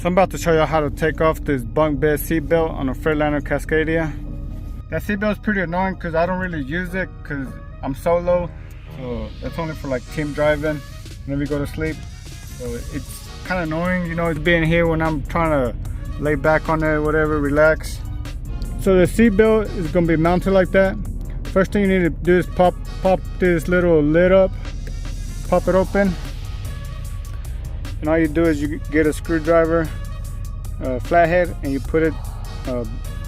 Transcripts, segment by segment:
So I'm about to show you how to take off this bunk bed seatbelt on a Freightliner Cascadia. That seatbelt is pretty annoying because I don't really use it because I'm solo. So that's only for like team driving whenever you go to sleep. So it's kind of annoying, you know, it's being here when I'm trying to lay back on it, whatever, relax. So the seatbelt is going to be mounted like that. First thing you need to do is pop this little lid up, pop it open. And all you do is you get a screwdriver, flathead, and you put it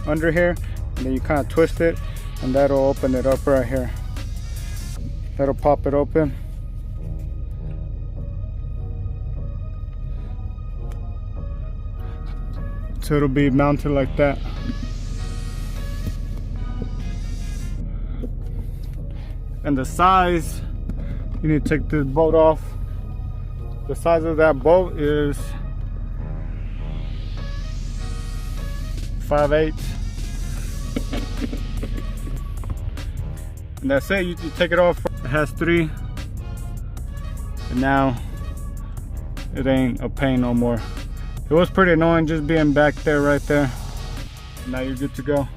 under here, and then you kind of twist it, and that'll open it up right here. That'll pop it open. So it'll be mounted like that. And the size, you need to take this bolt off. The size of that bolt is 5/8. And that's it, you take it off. It has 3. And now it ain't a pain no more. It was pretty annoying just being back there, right there. Now you're good to go.